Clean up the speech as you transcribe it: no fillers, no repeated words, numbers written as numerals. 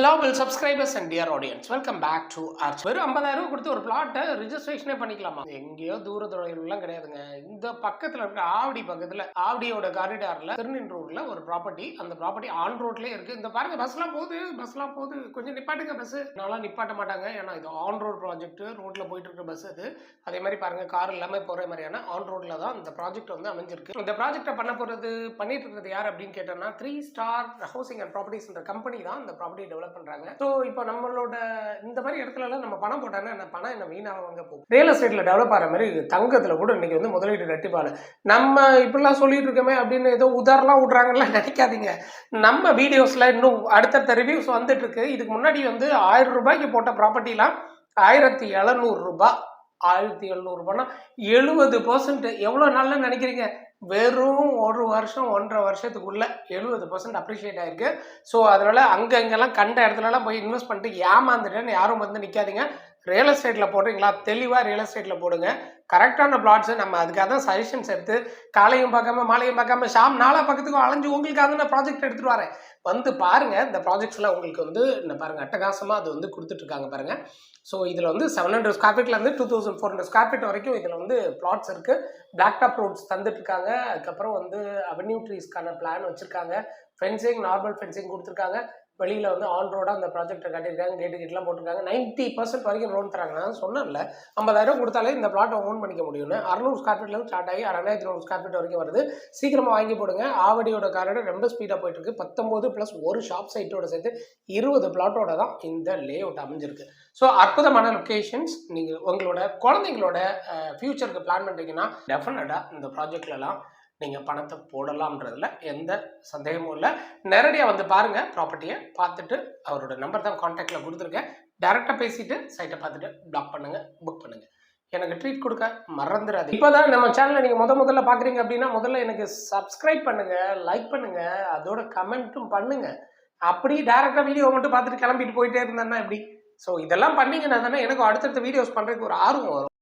Lovable subscribers and dear audience, welcome back to our வெறும் 50,000 கொடுத்து ஒரு பிளாட்டை ரிஜிஸ்ட்ரேஷனே பண்ணிக்கலாமா? எங்கேயோ தூரத்துறையெல்லாம் கிடையாதுங்க. இந்த பக்கத்துல இருக்க ஆவடி பக்கத்துல ஆவடியோட காரிடார்ல திருநின்றூர்ல ஒரு ப்ராப்பர்ட்டி. அந்த ப்ராப்பர்ட்டி ஆன் ரோட்லயே இருக்கு. இந்த பாருங்க பஸ்லாம் போகுது கொஞ்சம் நிப்பாட்டுங்க பஸ். நல்லா நிப்பாட்ட மாட்டாங்க, ஏன்னா இது ஆன் ரோட் ப்ராஜெக்ட். ரோட்ல போயிட்டு இருக்க பஸ் அது. அதே மாதிரி பாருங்க கார் எல்லாமே போற மாதிரியான ஆன் ரோட்ல தான் இந்த ப்ராஜெக்ட் வந்து அமைஞ்சிருக்கு. இந்த ப்ராஜெக்டை பண்ணிட்டு இருக்கிறது யார் அப்படின்னு கேட்டோம்னா 3 Star ஹவுசிங் அண்ட் ப்ராப்பர்ட்டிஸ் என்ற கம்பெனி தான் இந்த ப்ராப்பர்ட்டி டெவலப் பண்றாங்க. ஸோ இப்போ நம்மளோட இந்த மாதிரி இடத்துல எல்லாம் நம்ம பணம் போட்டோம்னா பணம் என்ன வீணாக போகும். ரியல் எஸ்டேட்ல டெவலப் ஆகிற மாதிரி தங்கத்துல கூட இன்னைக்கு வந்து முதலீடு ரெட்டிப்பாடு. நம்ம இப்படிலாம் சொல்லிட்டு இருக்கோமே அப்படின்னு ஏதோ உதாரணம் விடுறாங்கலாம் நினைக்காதீங்க. நம்ம வீடியோஸ்ல இன்னும் அடுத்தடுத்த ரிவ்யூஸ் வந்துட்டு இருக்கு. இதுக்கு முன்னாடி வந்து 1000 ரூபாய்க்கு போட்ட ப்ராப்பர்ட்டிலாம் 1700 ரூபாய். 1700 ரூபாய்னா 70% எவ்வளவு நாள்ல நினைக்கிறீங்க? வெறும் ஒரு வருஷம் 1.5 வருஷத்துக்குள்ள 70% அப்ரிஷியேட் ஆயிருக்கு. ஸோ அதனால அங்கெல்லாம் கண்ட இடத்துலலாம் போய் இன்வெஸ்ட் பண்ணிட்டு ஏமாந்துட்டேன்னு யாரும் வந்து நிற்காதீங்க. ரியல் எஸ்டேட்டில் போடுறீங்களா, தெளிவாக ரியல் எஸ்டேட்டில் போடுங்க. கரெக்டான பிளாட்ஸு நம்ம அதுக்காக தான் சஜஷன்ஸ் எடுத்து காலையும் பார்க்காம மாலையும் பார்க்காம ஷாம் 4 பக்கத்துக்கும் அலைஞ்சு உங்களுக்காக நான் ப்ராஜெக்ட் எடுத்துகிட்டு வரேன். வந்து பாருங்கள், இந்த ப்ராஜெக்ட்ஸ்லாம் உங்களுக்கு வந்து இந்த பாருங்கள் அட்டகாசமாக அது வந்து கொடுத்துட்ருக்காங்க பாருங்கள். ஸோ இதில் வந்து 700 ஸ்கொயர் ஃபீட்லேருந்து 2400 ஸ்கொயர் ஃபீட் வரைக்கும் இதில் வந்து பிளாட்ஸ் இருக்குது. பிளாக் டாப் ரோட்ஸ் தந்துட்டுருக்காங்க. அதுக்கப்புறம் வந்து அவென்யூ ட்ரீஸ்க்கான பிளான் வச்சுருக்காங்க. ஃபென்சிங், நார்மல் ஃபென்சிங் கொடுத்துருக்காங்க. வெளியில் வந்து ஆன் ரோடாக அந்த ப்ராஜெக்டை கட்டியிருக்காங்க. கேட்டுலாம் போட்டிருக்காங்க. 90% வரைக்கும் லோன் தராங்க. நான் சொன்னேன்ல 50,000 கொடுத்தாலே இந்த பிளாட்டை ஓன் பண்ணிக்க முடியும்னு. 600 ஸ்கொயர் ஃபீட்லேருந்து ஸ்டார்ட் ஆகி 2200 ஸ்கொயர் ஃபீட் வரைக்கும் வருது. சீக்கிரமாக வாங்கி போடுங்க. ஆவடியோட காரிடார் ரொம்ப ஸ்பீடாக போயிட்டு இருக்கு. 19 + 1 ஷாப் சைட்டோட சேர்த்து 20 பிளாட்டோட தான் இந்த லே அவுட் அமைஞ்சிருக்கு. ஸோ அற்புதமான லொக்கேஷன்ஸ். நீங்கள் உங்களோட குழந்தைங்களோட ஃபியூச்சருக்கு பிளான் பண்ணுறீங்கன்னா டெஃபினட்டாக இந்த ப்ராஜெக்ட்லலாம் நீங்கள் பணத்தை போடலாம்ன்றதுல எந்த சந்தேகமும் இல்லை. நேரடியாக வந்து பாருங்கள், ப்ராப்பர்ட்டியை பார்த்துட்டு அவரோட நம்பர் தான் கான்டாக்டில் கொடுத்துருக்கேன். டேரெக்டாக பேசிவிட்டு சைட்டை பார்த்துட்டு பிளாக் பண்ணுங்கள், புக் பண்ணுங்கள். எனக்கு ட்ரீட் கொடுக்க மறந்துடாது. இப்போ தான் நம்ம சேனலை நீங்கள் முதல்ல பார்க்குறீங்க அப்படின்னா முதல்ல எனக்கு சப்ஸ்கிரைப் பண்ணுங்கள், லைக் பண்ணுங்கள், அதோட கமெண்ட்டும் பண்ணுங்கள். அப்படி டேரெக்டாக வீடியோ மட்டும் பார்த்துட்டு கிளம்பிட்டு போயிட்டே இருந்தேன்னா எப்படி? ஸோ இதெல்லாம் பண்ணிங்கன்னா தானே எனக்கு அடுத்தடுத்த வீடியோஸ் பண்ணுறதுக்கு ஒரு ஆர்வம் வரும்.